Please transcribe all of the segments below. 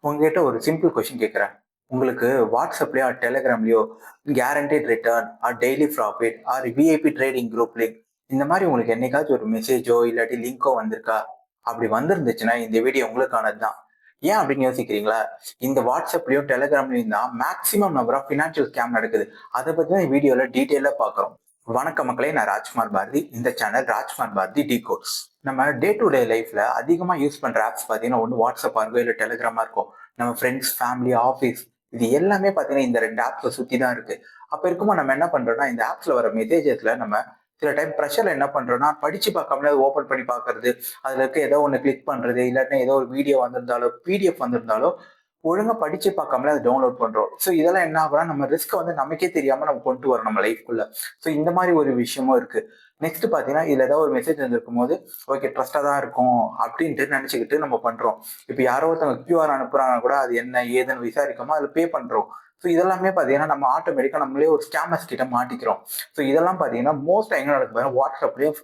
உங்ககிட்ட ஒரு simple question கேட்குறேன். உங்களுக்கு வாட்ஸ்அப்லயோ, டெலிகிராம்லயோ guaranteed return daily profit VIP trading group link இந்த மாதிரி உங்களுக்கு என்னைக்காச்சும் ஒரு மெசேஜோ இல்லாட்டி லிங்கோ வந்திருக்கா? அப்படி வந்திருந்துச்சுன்னா இந்த வீடியோ உங்களுக்கானது தான். ஏன் அப்படின்னு யோசிக்கிறீங்களா? இந்த வாட்ஸ்அப்லயும் டெலிகிராம்லயும் தான் maximum number of financial scam நடக்குது. அதை பத்தி தான் வீடியோல டீட்டெயிலா பார்க்குறோம். வணக்கம் மக்களே, நான் ராஜ்குமார் பாரதி. இந்த channel Rajkumar Bharathi D course. நம்ம டே டு டே லைஃப்ல அதிகமா யூஸ் பண்ற ஆப்ஸ் பாத்தீங்கன்னா ஒன்று வாட்ஸ்அப்பா இருக்கும், இல்லை டெலிகிராமா இருக்கும். நம்ம ஃப்ரெண்ட்ஸ், ஃபேமிலி, ஆஃபீஸ் இது எல்லாமே பார்த்தீங்கன்னா இந்த ரெண்டு ஆப்ஸை சுற்றி தான் இருக்கு. அப்போ இருக்கும்போது நம்ம என்ன பண்றோம்னா, இந்த ஆப்ஸ்ல வர மெசேஜஸ்ல நம்ம சில டைம் ப்ரெஷர்ல என்ன பண்றோம்னா, படிச்சு பார்க்காமலே ஓப்பன் பண்ணி பார்க்கறது, அதுல இருக்க ஏதோ ஒன்று கிளிக் பண்றது, இல்லாட்டினா ஏதோ ஒரு வீடியோ வந்திருந்தாலோ பிடிஎஃப் வந்திருந்தாலோ ஒழுங்கா படிச்சு பார்க்காமலே அதை டவுன்லோட் பண்றோம். ஸோ இதெல்லாம் என்ன ஆகும்னா, நம்ம ரிஸ்க் வந்து நமக்கே தெரியாம நம்ம கொண்டு வரோம் நம்ம லைஃப்குள்ள. ஸோ இந்த மாதிரி ஒரு விஷயமும் இருக்கு. நெக்ஸ்ட் பாத்தீங்கன்னா, இதுல ஏதாவது ஒரு மெசேஜ் வந்திருக்கும் போது ஓகே ட்ரஸ்டா தான் இருக்கும் அப்படின்ட்டு நினைச்சுக்கிட்டு நம்ம பண்றோம். இப்போ யாரோ ஒருத்தவங்க கியூஆர் அனுப்புறாங்க கூட அது என்ன ஏதுன்னு விசாரிக்காம அதுல பே பண்றோம். ஸோ இதெல்லாமே பாத்தீங்கன்னா நம்ம ஆட்டோமேட்டிக்கா நம்மளே ஒரு ஸ்கேமர்ஸ் கிட்ட மாட்டிக்கிறோம். ஸோ இதெல்லாம் பாத்தீங்கன்னா மோஸ்ட் எங்க நடக்குது, வாட்ஸ்அப்லயும்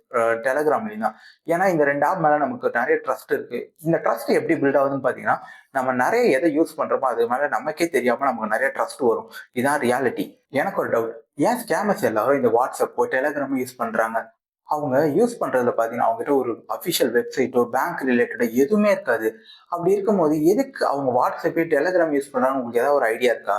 டெலிகிராம்லயும் தான். ஏன்னா இந்த ரெண்டு ஆப் மேல நமக்கு நிறைய ட்ரஸ்ட் இருக்கு. இந்த ட்ரஸ்ட் எப்படி பில்ட் ஆகுதுன்னு பாத்தீங்கன்னா, நம்ம நிறைய எதை யூஸ் பண்றோமோ அது மேல நமக்கே தெரியாம நமக்கு நிறைய ட்ரஸ்ட் வரும். இதான் ரியாலிட்டி. எனக்கு ஒரு டவுட், ஏன் ஸ்கேமர்ஸ் எல்லாரும் இந்த வாட்ஸ்அப்போ டெலிகிராமோ யூஸ் பண்றாங்க? அவங்க யூஸ் பண்றதுல பாத்தீங்கன்னா அவங்ககிட்ட ஒரு அபிஷியல் வெப்சைட்டோ பேங்க் ரிலேட்டடோ எதுவுமே இருக்காது. அப்படி இருக்கும்போது எதுக்கு அவங்க வாட்ஸ்அப்பே டெலிகிராம் யூஸ் பண்றாங்க? உங்களுக்கு ஏதாவது ஒரு ஐடியா இருக்கா?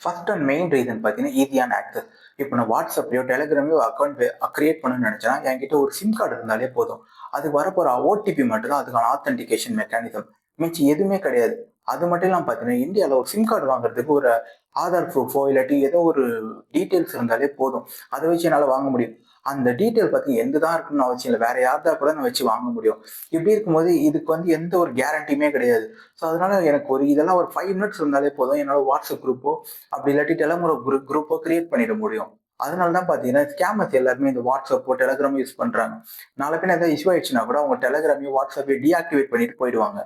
ஃபர்ஸ்ட் அண்ட் மெயின் ரீசன் பார்த்தீங்கன்னா ஈஸியான ஆக்சஸ். இப்போ நான் வாட்ஸ்அப்லையோ டெலிகிராமையோ அக்கௌண்ட் கிரியேட் பண்ணணும்னு நினைச்சேன்னா என்கிட்ட ஒரு சிம் கார்டு இருந்தாலே போதும். அது வரப்போற ஓடிபி மட்டும் தான் அதுக்கான ஆத்தென்டிகேஷன் மெக்கானிசம். மிச்சி எதுவுமே கிடையாது. அது மட்டும் இல்லாமல் பார்த்தீங்கன்னா இந்தியாவில் ஒரு சிம் கார்டு வாங்குறதுக்கு ஒரு ஆதார் ப்ரூஃபோ இல்லாட்டி ஏதோ ஒரு டீட்டெயில்ஸ் இருந்தாலே போதும். அதை வச்சு என்னால் வாங்க முடியும். அந்த டீட்டெயில் பற்றி எந்த தான் இருக்குன்னு அவசியம் இல்லை, வேற யார்தா கூட நான் வச்சு வாங்க முடியும். இப்படி இருக்கும்போது இதுக்கு வந்து எந்த ஒரு கேரண்டியுமே கிடையாது. ஸோ அதனால எனக்கு ஒரு இதெல்லாம் ஒரு 5 மினிட்ஸ் இருந்தாலே போதும், என்னோட வாட்ஸ்அப் குரூப்போ அப்படி இல்லாட்டி டெலமுறை குரூப்போ கிரியேட் பண்ணிட முடியும். அதனால தான் பார்த்தீங்கன்னா ஸ்கேமர்ஸ் எல்லாருமே இந்த வாட்ஸ்அப்போ டெலிகிராமோ யூஸ் பண்றாங்க. நாளை பின்ன ஏதாவது இஷ்யூ ஆயிடுச்சுன்னா கூட அவங்க டெலிகிராமையும் வாட்ஸ்அப்பையும் டீஆக்டிவேட் பண்ணிட்டு போயிடுவாங்க.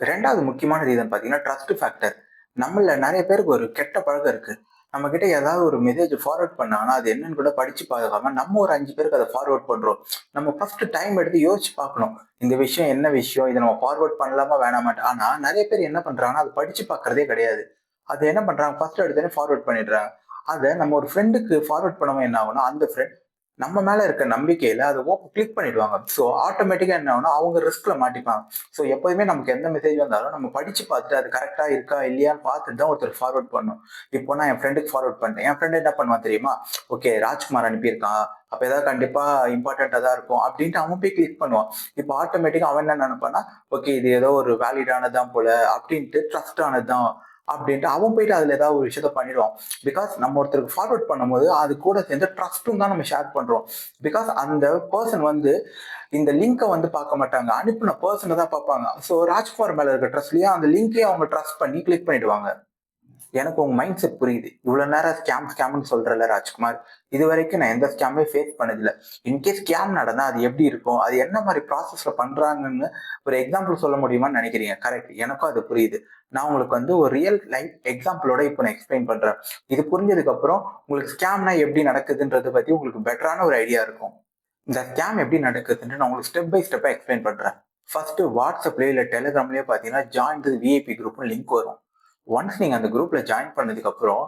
ரெண்டாவது முக்கியமான ரீசன் பார்த்தீங்கன்னா ட்ரஸ்ட் ஃபேக்டர். நம்மள நிறைய பேருக்கு ஒரு கெட்ட பழக்கம் இருக்கு. நம்ம கிட்ட ஏதாவது ஒரு மெசேஜ் ஃபார்வர்ட் பண்ணாங்கன்னா அது என்னன்னு கூட படிச்சு பார்க்காம நம்ம ஒரு 5 பேருக்கு அதை ஃபார்வர்ட் பண்றோம். நம்ம ஃபர்ஸ்ட் டைம் எடுத்து யோசிச்சு பார்க்கணும், இந்த விஷயம் என்ன விஷயம், இதை நம்ம ஃபார்வர்ட் பண்ணலாமா வேணாமாட்டு. ஆனா நிறைய பேர் என்ன பண்றாங்கன்னா அது படிச்சு பார்க்கறதே கிடையாது. அது என்ன பண்றாங்க, ஃபர்ஸ்ட் எடுத்தோடனே ஃபார்வர்ட் பண்ணிடுறாங்க. அதை நம்ம ஒரு ஃப்ரெண்டுக்கு ஃபார்வர்ட் பண்ணவும் என்ன ஆகும்னா, அந்த ஃப்ரெண்ட் நம்ம மேல இருக்க நம்பிக்கையில அதை கிளிக் பண்ணிடுவாங்க. ஸோ ஆட்டோமேட்டிக்கா என்ன ஆகும்னா அவங்க ரிஸ்க்ல மாட்டிப்பாங்க. ஸோ எப்போதுமே நமக்கு எந்த மெசேஜ் வந்தாலும் நம்ம படிச்சு பார்த்துட்டு அது கரெக்டா இருக்கா இல்லையான்னு பார்த்துட்டு தான் ஒருத்தர் ஃபார்வர்ட் பண்ணணும். இப்போ நான் என் ஃப்ரெண்டுக்கு ஃபார்வர்ட் பண்ணிட்டேன். என் ஃப்ரெண்ட் என்ன பண்ணுவான் தெரியுமா? ஓகே ராஜ்குமார் அனுப்பியிருக்கான், அப்ப ஏதாவது கண்டிப்பா இம்பார்ட்டண்டா தான் இருக்கும் அப்படின்ட்டு அவன் போய் கிளிக் பண்ணுவான். இப்போ ஆட்டோமேட்டிக்கா அவன் என்ன நினைப்பான்னா, ஓகே இது ஏதோ ஒரு வேலிடானதான் போல அப்படின்ட்டு ட்ரஸ்ட் ஆனதுதான் அப்படின்ட்டு அவன் போயிட்டு அதுல ஏதாவது ஒரு விஷயத்த பண்ணிடுவான். பிகாஸ் நம்ம ஒருத்தருக்கு ஃபார்வர்ட் பண்ணும்போது அது கூட சேர்ந்து ட்ரஸ்ட்டும் தான் நம்ம ஷேர் பண்றோம். பிகாஸ் அந்த பர்சன் வந்து இந்த லிங்கை வந்து பார்க்க மாட்டாங்க, அனுப்பின பர்சனை தான் பார்ப்பாங்க. ஸோ ராஜ்குமார் மேல இருக்க ட்ரஸ்ட்லயே அந்த லிங்கையும் அவங்க ட்ரஸ்ட் பண்ணி கிளிக் பண்ணிடுவாங்க. எனக்கு உங்க மைண்ட் செட் புரியுது. இவ்வளவு நேரம் ஸ்கேம்னு சொல்றல ராஜ்குமார், இது வரைக்கும் நான் எந்த ஸ்கேமே ஃபேஸ் பண்ணதில்லை. இன்கேஸ் ஸ்கேம் நடந்தா அது எப்படி இருக்கும், அது என்ன மாதிரி ப்ராசஸ்ல பண்றாங்கன்னு ஒரு எக்ஸாம்பிள் சொல்ல முடியுமான்னு நினைக்கிறீங்க? கரெக்ட், எனக்கும் அது புரியுது. நான் உங்களுக்கு வந்து ஒரு ரியல் லைஃப் எக்ஸாம்பிளோட இப்போ நான் எக்ஸ்பிளைன் பண்றேன். இது புரிஞ்சதுக்கு அப்புறம் உங்களுக்கு ஸ்கேம்னா எப்படி நடக்குதுன்றதை பத்தி உங்களுக்கு பெட்டரான ஒரு ஐடியா இருக்கும். இந்த ஸ்கேம் எப்படி நடக்குதுன்னு நான் உங்களுக்கு ஸ்டெப் பை ஸ்டெப்பா எக்ஸ்பிளைன் பண்றேன். ஃபர்ஸ்ட் வாட்ஸ்அப்லயோ இல்ல டெலிகிராம்லயோ பாத்தீங்கன்னா ஜாயின் தி விஐபி குரூப்னு லிங்க் வரும். ஒன்ஸ் நீங்க அந்த குரூப்ல ஜாயின் பண்ணதுக்கு அப்புறம்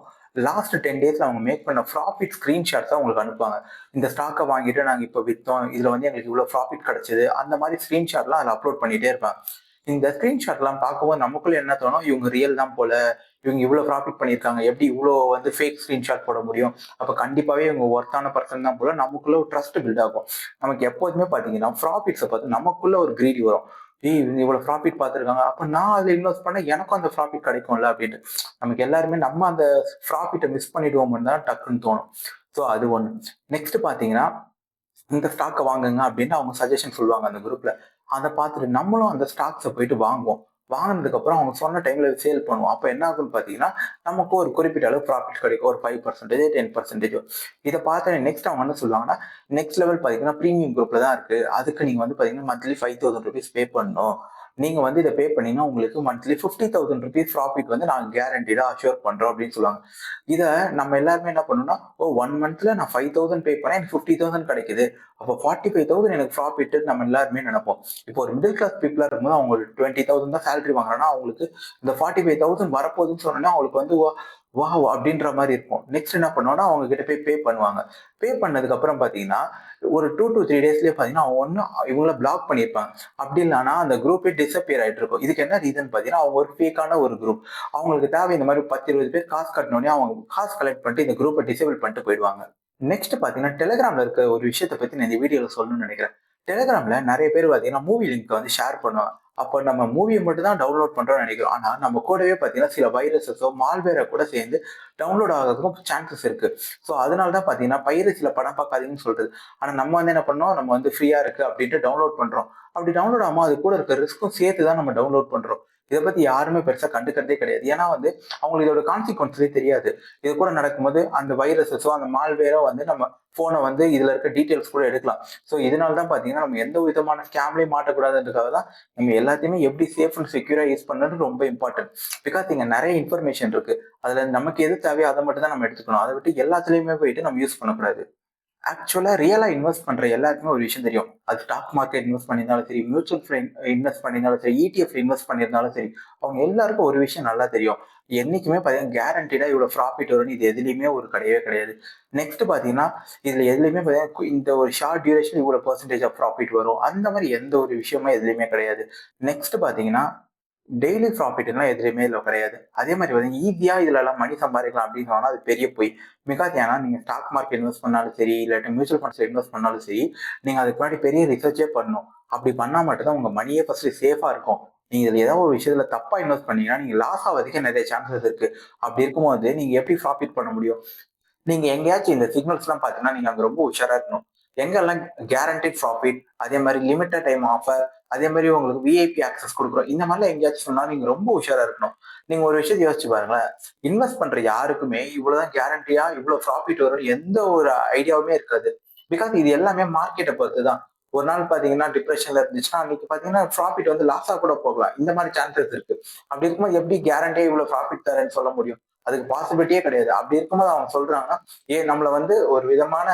லாஸ்ட் 10 டேஸ்ல அவங்க மேக் பண்ண ப்ராஃபிட் ஸ்கிரீன்ஷாட்ஸ் உங்களுக்கு அனுப்புவாங்க. இந்த ஸ்டாக்கை வாங்கிட்டு நாங்க இப்போ வித்தோம், இதுல வந்து எங்களுக்கு இவ்வளவு ப்ராஃபிட் கிடைச்சது, அந்த மாதிரி ஸ்கிரீன்ஷாட்லாம் அதில் அப்லோட் பண்ணிட்டே இருப்பாங்க. இந்த ஸ்கிரீன்ஷாட்லாம் பார்க்கும்போது நமக்குள்ள என்ன தோணும், இவங்க ரியல் தான் போல, இவங்க இவ்வளவு ப்ராஃபிட் பண்ணியிருக்காங்க, எப்படி இவ்வளோ வந்து ஃபேக் ஸ்கிரீன்ஷாட் போட முடியும், அப்ப கண்டிப்பாவே இவங்க ஒர்த்தான பர்சன் தான் போல, நமக்குள்ள ஒரு ட்ரஸ்ட் பில்ட் ஆகும். நமக்கு எப்போதுமே பாத்தீங்கன்னா ப்ராஃபிட்ஸை பார்த்து நமக்குள்ள ஒரு கிரீடி வரும். இவங்க இவ்வளவு ப்ராஃபிட் பார்த்துருக்காங்க, அப்ப நான் அதுல இன்வெஸ்ட் பண்ண எனக்கும் அந்த ப்ராஃபிட் கிடைக்கும்ல அப்படின்ட்டு. நமக்கு எல்லாருமே நம்ம அந்த ப்ராஃபிட்டை மிஸ் பண்ணிடுவோம்னு தான் டக்குன்னு தோணும். ஸோ அது ஒண்ணு. நெக்ஸ்ட் பாத்தீங்கன்னா, இந்த ஸ்டாக்கை வாங்குங்க அப்படின்னு அவங்க சஜஷன் சொல்லுவாங்க அந்த குரூப்ல. அதை பார்த்துட்டு நம்மளும் அந்த ஸ்டாக்ஸை போயிட்டு வாங்குவோம். வாங்கினதுக்கு அப்புறம் அவங்க சொன்ன டைம்ல சேல் பண்ணுவோம். அப்ப என்ன ஆகும்னு பாத்தீங்கன்னா, நமக்கு ஒரு குறிப்பிட்ட அளவு ப்ராஃபிட் கிடைக்கும். ஒரு 5% 10%. இதை பார்த்து நெக்ஸ்ட் அவங்க என்ன சொல்லுவாங்கன்னா, நெக்ஸ்ட் லெவல் பாத்தீங்கன்னா பிரீமியம் குரூப்ல தான் இருக்கு, அதுக்கு நீங்க வந்து பாத்தீங்கன்னா மந்த்லி 5000 rupees பே பண்ணணும். நீங்க வந்து இதை பே பண்ணீங்கன்னா உங்களுக்கு மந்த்லி 50,000 ருபீஸ் ப்ராஃபிட் வந்து நாங்க கேரண்டீடா அஷ்யூர் பண்றோம் அப்படின்னு சொல்லுவாங்க. இதை நம்ம எல்லாருமே என்ன பண்ணணும்னா, ஓ 1 மந்த்ல நான் 5,000 பே பண்ணேன் எனக்கு 50,000 கிடைக்குது, அப்போ 45,000 எனக்கு ப்ராஃபிட் நம்ம எல்லாருமே நினைப்போம். இப்போ ஒரு மிடில் கிளாஸ் பீப்புளா இருக்கும்போது அவங்க 20,000 தான் சேலரி வாங்குறாங்கன்னா அவங்களுக்கு இந்த 45,000 வரப்போகுதுன்னு சொன்னோன்னா அவங்களுக்கு வந்து வாவ் அப்படின்ற மாதிரி இருக்கும். நெக்ஸ்ட் என்ன பண்ணுவோம்னா அவங்க கிட்ட போய் பே பண்ணுவாங்க. பே பண்ணதுக்கு அப்புறம் பாத்தீங்கன்னா ஒரு 2 to 3 டேஸ்லயே பாத்தீங்கன்னா அவங்க ஒண்ணு இவங்கள பிளாக் பண்ணியிருப்பாங்க. அப்படி இல்லைன்னா அந்த குரூப்பே டிசப்பியர் ஆயிட்டு இருக்கும். இதுக்கு என்ன ரீசன் பாத்தீங்கன்னா அவங்க ஒரு ஃபேக்கான ஒரு குரூப். அவங்களுக்கு தேவை இந்த மாதிரி 10-20 பேர் காசு கட்டினோடனே அவங்க காசு கலெக்ட் பண்ணிட்டு இந்த குரூப்பை டிசேபிள் பண்ணிட்டு போயிடுவாங்க. நெக்ஸ்ட் பாத்தீங்கன்னா டெலிகிராம்ல இருக்க ஒரு விஷயத்தை பத்தி நான் இந்த வீடியோல சொல்லணும்னு நினைக்கிறேன். டெலிகிராம்ல நிறைய பேர் பாத்தீங்கன்னா மூவி லிங்க் வந்து ஷேர் பண்ணுவாங்க. அப்போ நம்ம மூவியை மட்டும் தான் டவுன்லோட் பண்றோம்னு நினைக்கிறோம். ஆனா நம்ம கூடவே பாத்தீங்கன்னா சில வைரஸஸோ மால்வேரை கூட சேர்ந்து டவுன்லோட் ஆகிறதுக்கும் சான்சஸ் இருக்கு. ஸோ அதனால தான் பாத்தீங்கன்னா பைரசில படம் பார்க்காதீங்கன்னு சொல்றது. ஆனா நம்ம வந்து என்ன பண்ணோம், நம்ம வந்து ஃப்ரீயா இருக்கு அப்படின்ட்டு டவுன்லோட் பண்றோம். அப்படி டவுன்லோட் ஆகாம அது கூட இருக்க ரிஸ்க்கும் சேர்த்து தான் நம்ம டவுன்லோட் பண்றோம். இதை பத்தி யாருமே பெருசா கண்டுக்கிறதே கிடையாது. ஏன்னா வந்து அவங்களுக்கு இதோட கான்சிக்வன்ஸே தெரியாது. இது கூட நடக்கும்போது அந்த வைரஸஸோ அந்த மால்வேரோ வந்து நம்ம போனை வந்து இதுல இருக்க டீடைல்ஸ் கூட எடுக்கலாம். ஸோ இதனால தான் பாத்தீங்கன்னா நம்ம எந்த விதமான ஸ்கேம்லயும் மாட்டக்கூடாதுன்றதுக்காக தான் நம்ம எல்லாத்தையுமே எப்படி சேஃப் அண்ட் செக்யூரா யூஸ் பண்ணது ரொம்ப இம்பார்ட்டன்ட். பிகாஸ் இங்க நிறைய இன்ஃபர்மேஷன் இருக்கு. அதுல நமக்கு எது தேவையோ அதை மட்டும் தான் நம்ம எடுத்துக்கணும். அதை விட்டு எல்லாத்துலயுமே போயிட்டு நம்ம யூஸ் பண்ணக்கூடாது. ஆக்சுவலா ரியலா இன்வெஸ்ட் பண்ற எல்லாருக்குமே ஒரு விஷயம் தெரியும். அது ஸ்டாக் மார்க்கெட் இன்வெஸ்ட் பண்ணியிருந்தாலும் சரி, மியூச்சுவல் ஃபண்ட் இன்வெஸ்ட் பண்ணியிருந்தாலும் சரி, ETF இன்வெஸ்ட் பண்ணியிருந்தாலும் சரி, அவங்க எல்லாருக்கும் ஒரு விஷயம் நல்லா தெரியும். என்னைக்குமே பாத்தீங்கன்னா கேரண்டீடா இவ்வளவு ப்ராஃபிட் வரும்னு இது எதுலயுமே ஒரு கிடையவே கிடையாது. நெக்ஸ்ட் பாத்தீங்கன்னா இதுல எதுலயுமே பாத்தீங்கன்னா இந்த ஒரு ஷார்ட் டியூரேஷன் இவ்வளவு பெர்சன்டேஜ் ஆஃப் ப்ராஃபிட் வரும். அந்த மாதிரி எந்த ஒரு விஷயமே எதுலயுமே கிடையாது. நெக்ஸ்ட் பாத்தீங்கன்னா டெய்லி ப்ராஃபிட்லாம் எதுலையுமே இல்லை கிடையாது. அதே மாதிரி வந்து ஈஸியா இதுல எல்லாம் மணி சம்பாதிக்கலாம் அப்படின்னு சொன்னா அது பெரிய பொய். பிகாஸ் ஏன்னா நீங்க ஸ்டாக் மார்க்கெட் இன்வெஸ்ட் பண்ணாலும் சரி, இல்லாட்டி மியூச்சுவல் ஃபண்ட்ஸ்ல இன்வெஸ்ட் பண்ணாலும் சரி, நீங்க அதுக்கு முன்னாடி பெரிய ரிசர்ச்சே பண்ணணும். அப்படி பண்ணா மட்டும்தான் உங்க மணியே ஃபர்ஸ்ட் சேஃபா இருக்கும். நீங்க இதுல ஏதாவது ஒரு விஷயத்துல தப்பா இன்வெஸ்ட் பண்ணீங்கன்னா நீங்க லாஸ் ஆகிறதுக்கு நிறைய சான்சஸ் இருக்கு. அப்படி இருக்கும்போது நீங்க எப்படி ப்ராஃபிட் பண்ண முடியும்? நீங்க எங்கேயாச்சும் இந்த சிக்னல்ஸ் எல்லாம் பாத்தீங்கன்னா நீங்க அங்க ரொம்ப உஷாரா இருக்கணும். எங்கெல்லாம் கேரண்டிட் ப்ராஃபிட், அதே மாதிரி லிமிட்டட் டைம் ஆஃபர், அதே மாதிரி உங்களுக்கு விஐபி ஆக்சஸ் கொடுக்குறோம், இந்த மாதிரிலாம் எங்கேயாச்சும் சொன்னா நீங்க ரொம்ப உஷாரா இருக்கணும். நீங்க ஒரு விஷயத்தை யோசிச்சு பாருங்களேன். இன்வெஸ்ட் பண்ற யாருக்குமே இவ்வளவுதான் கேரண்டியா இவ்வளவு ப்ராஃபிட் வரும் எந்த ஒரு ஐடியாவுமே இருக்காது. பிகாஸ் இது எல்லாமே மார்க்கெட்டை பொறுத்து தான். ஒரு நாள் பாத்தீங்கன்னா டிப்ரெஷன்ல இருந்துச்சுன்னா அன்னைக்கு பாத்தீங்கன்னா ப்ராஃபிட் வந்து லாஸா கூட போகலாம். இந்த மாதிரி சான்சஸ் இருக்கு. அப்படி இருக்கும்போது எப்படி கேரண்டியா இவ்வளவு ப்ராஃபிட் தரேன்னு சொல்ல முடியும்? அதுக்கு பாசிபிலிட்டியே கிடையாது. அப்படி இருக்கும்போது அவங்க சொல்றாங்கன்னா நம்மள வந்து ஒரு விதமான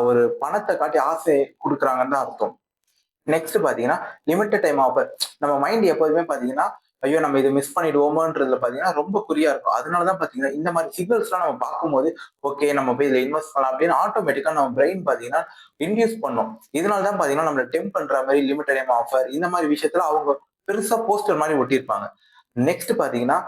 ஒரு பணத்தை காட்டி ஆசை கொடுக்குறாங்கன்னு தான் அர்த்தம். நெக்ஸ்ட் பாத்தீங்கன்னா லிமிட்டட் டைம் ஆஃபர். நம்ம மைண்ட் எப்போதுமே பாத்தீங்கன்னா ஐயோ நம்ம இதை மிஸ் பண்ணிடுவோமோன்றதுல பாத்தீங்கன்னா ரொம்ப குறியா இருக்கும். அதனாலதான் பாத்தீங்கன்னா இந்த மாதிரி சிக்னல்ஸ் எல்லாம் நம்ம பார்க்கும்போது ஓகே நம்ம போய் இதுல இன்வெஸ்ட் பண்ணலாம் அப்படின்னு ஆட்டோமேட்டிக்கா நம்ம பிரெயின் பாத்தீங்கன்னா இன்டியூஸ் பண்ணும். இதனாலதான் பாத்தீங்கன்னா நம்மள டெம்ப் பண்ற மாதிரி லிமிட்டட் டைம் ஆஃபர் இந்த மாதிரி விஷயத்துல அவங்க பெருசா போஸ்டர் மாதிரி ஒட்டியிருப்பாங்க. நெக்ஸ்ட் பாத்தீங்கன்னா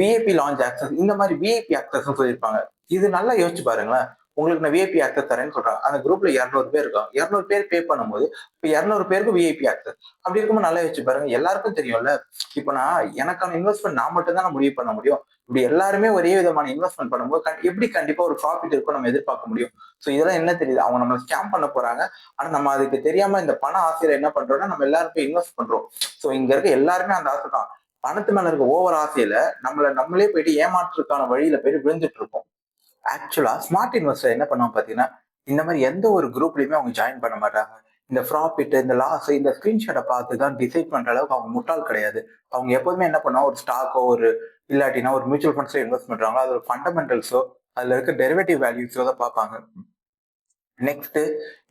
விஐபி லான்ச் ஆக்சஸ், இந்த மாதிரி விஐபி ஆக்சஸ் சொல்லியிருப்பாங்க. இது நல்லா யோசிச்சு பாருங்களேன். உங்களுக்கு நான் விஐபி ஆக்சஸ் தரேன்னு சொல்றாங்க. அந்த குரூப்ல 200 பேர் இருக்காங்க. 200 பேர் பே பண்ணும்போது இப்ப 200 பேருக்கு விஐபி ஆக்சஸ். அப்படி இருக்கும்போது நல்லா யோசிச்சு பாருங்க. எல்லாருக்கும் தெரியும்ல. இப்ப நான் எனக்கான இன்வெஸ்ட்மெண்ட் நான் மட்டும் தான் முடிவு பண்ண முடியும். இப்படி எல்லாருமே ஒரே விதமான இன்வெஸ்ட்மெண்ட் பண்ணும்போது எப்படி கண்டிப்பா ஒரு ப்ராஃபிட் இருக்கும் நம்ம எதிர்பார்க்க முடியும்? சோ இதெல்லாம் என்ன தெரியுது? அவங்க நம்மள ஸ்கேம் பண்ண போறாங்க. ஆனா நம்ம அதுக்கு தெரியாம இந்த பண ஆசையில என்ன பண்றோம்னா நம்ம எல்லாரும் போய் இன்வெஸ்ட் பண்றோம். சோ இங்க இருக்க எல்லாருமே அந்த ஆசை தான். பணத்து மேல இருக்க ஓவர் ஆசையில நம்மளே போயிட்டு ஏமாற்றுறதுக்கான வழியில போயிட்டு விழுந்துட்டு இருக்கோம். ஆக்சுவலா ஸ்மார்ட் இன்வெஸ்டர் என்ன பண்ணுவாங்க பாத்தீங்கன்னா, இந்த மாதிரி எந்த ஒரு குரூப்லயுமே அவங்க ஜாயின் பண்ண மாட்டாங்க. இந்த ப்ராஃபிட், இந்த லாஸ், இந்த ஸ்கிரீன்ஷாட்டை பார்த்து தான் டிசைட் பண்ற அளவுக்கு அவங்க முட்டாள் கிடையாது. அவங்க எப்போதுமே என்ன பண்ணுவாங்க, ஒரு ஸ்டாக்கோ ஒரு இல்லாட்டினா ஒரு மியூச்சுவல் ஃபண்ட்ஸ்ல இன்வெஸ்ட் பண்றாங்களோ அதோட ஃபண்டமெண்டல்ஸோ அதுல இருக்க டெரிவேட்டிவ் வேல்யூஸோ தான் பார்ப்பாங்க. நெக்ஸ்ட்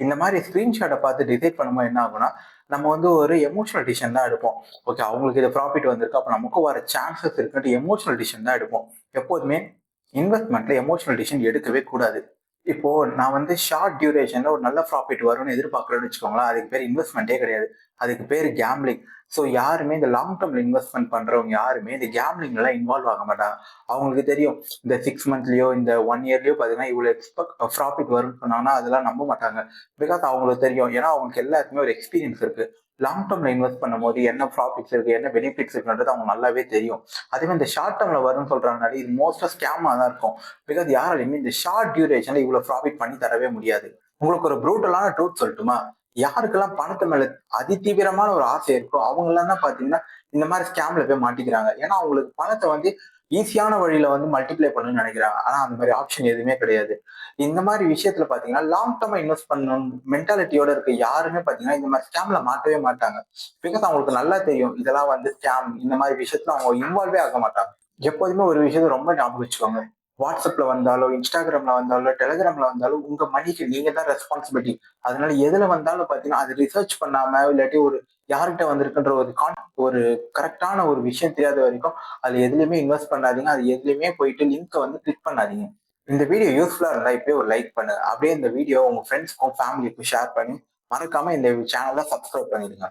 இந்த மாதிரி ஸ்கிரீன்ஷாட்டை பார்த்து டிசைட் பண்ணும்போது என்ன ஆகும்னா நம்ம வந்து ஒரு எமோஷனல் டிசிஷன் தான் எடுப்போம். ஓகே அவங்களுக்கு இது ப்ராஃபிட் வந்திருக்கு அப்ப நமக்கும் வர சான்சஸ் இருக்குன்ட்டு எமோஷனல் டிசிஷன் தான் எடுப்போம். எப்போதுமே இன்வெஸ்ட்மெண்ட்ல எமோஷனல் டிசிஷன் எடுக்கவே கூடாது. இப்போ நான் வந்து ஷார்ட் டியூரேஷன்ல ஒரு நல்ல ப்ராஃபிட் வரும்னு எதிர்பார்க்கறேன்னு வச்சுக்கோங்களேன். அதுக்கு பேர் இன்வெஸ்ட்மெண்ட்டே கிடையாது. அதுக்கு பேர் கேம்பிளிங். ஸோ யாருமே இந்த லாங் டேர்ம்ல இன்வெஸ்ட்மெண்ட் பண்றவங்க யாருமே இந்த கேம்பிளிங்ல இன்வால்வ் ஆக மாட்டாங்க. அவங்களுக்கு தெரியும் இந்த 6 மந்த்லயோ இந்த 1 இயர்லயோ பாத்தீங்கன்னா இவ்வளவு எக்ஸ்பெக்ட் ப்ராஃபிட் வரும்னு சொன்னாங்கன்னா அதெல்லாம் நம்ப மாட்டாங்க. பிகாஸ் அவங்களுக்கு தெரியும். ஏன்னா அவங்களுக்கு எல்லாருக்குமே ஒரு எக்ஸ்பீரியன்ஸ் இருக்கு. லாங் டேர்ம்ல இன்வெஸ்ட் பண்ணும்போது என்ன ப்ராஃபிட்ஸ் இருக்கு, என்ன பெனிஃபிட்ஸ் இருக்குன்றது அவங்க நல்லாவே தெரியும். அதே மாதிரி இந்த ஷார்ட் டேர்ம்ல வரும்னு சொல்றாங்கனால இது மோஸ்டா ஸ்கேமா தான் இருக்கும். பிகாஸ் யாராலையுமே இந்த ஷார்ட் டியூரேஷன்ல இவ்வளவு ப்ராஃபிட் பண்ணி தரவே முடியாது. உங்களுக்கு ஒரு ப்ரூட்டலான ட்ரூத் சொல்லட்டுமா? யாருக்கெல்லாம் பணத்து மேல அதிதீவிரமான ஒரு ஆசை இருக்கோ அவங்க எல்லாம் தான் பாத்தீங்கன்னா இந்த மாதிரி ஸ்கேம்ல போய் மாட்டிக்கிறாங்க. ஏன்னா அவங்களுக்கு பணத்தை வந்து ஈஸியான வழியில வந்து மல்டிப்ளை பண்ணணும்னு நினைக்கிறாங்க. ஆனா அந்த மாதிரி ஆப்ஷன் எதுவுமே கிடையாது. இந்த மாதிரி விஷயத்துல பாத்தீங்கன்னா லாங் டர்மா இன்வெஸ்ட் பண்ணணும் மென்டாலிட்டியோட இருக்க யாருமே பாத்தீங்கன்னா இந்த மாதிரி ஸ்கேம்ல மாட்டவே மாட்டாங்க. பிகாஸ் அவங்களுக்கு நல்லா தெரியும் இதெல்லாம் வந்து ஸ்கேம். இந்த மாதிரி விஷயத்துல அவங்க இன்வால்வே ஆக மாட்டாங்க. எப்போதுமே ஒரு விஷயத்த ரொம்ப ஞாபகம் வச்சுக்கோங்க. வாட்ஸ்அப்ல வந்தாலோ, இன்ஸ்டாகிராம்ல வந்தாலோ, டெலிகிராம்ல வந்தாலும் உங்க மணிக்கு நீங்க தான் ரெஸ்பான்சிபிலிட்டி. அதனால எதுல வந்தாலும் பாத்தீங்கன்னா அது ரிசர்ச் பண்ணாம இல்லாட்டி ஒரு யார்கிட்ட வந்திருக்குன்ற ஒரு கரெக்டான ஒரு விஷயம் தெரியாத வரைக்கும் அது எதுலயுமே இன்வெஸ்ட் பண்ணாதீங்க. அது எதுலயுமே போயிட்டு லிங்க் வந்து கிளிக் பண்ணாதீங்க. இந்த வீடியோ யூஸ்ஃபுல்லா இருந்தா இப்பயே ஒரு லைக் பண்ணுங்க. அப்படியே இந்த வீடியோ உங்க ஃப்ரெண்ட்ஸ்க்கும் ஃபேமிலிக்கும் ஷேர் பண்ணி மறக்காம இந்த சேனலை சப்ஸ்கிரைப் பண்ணிடுங்க.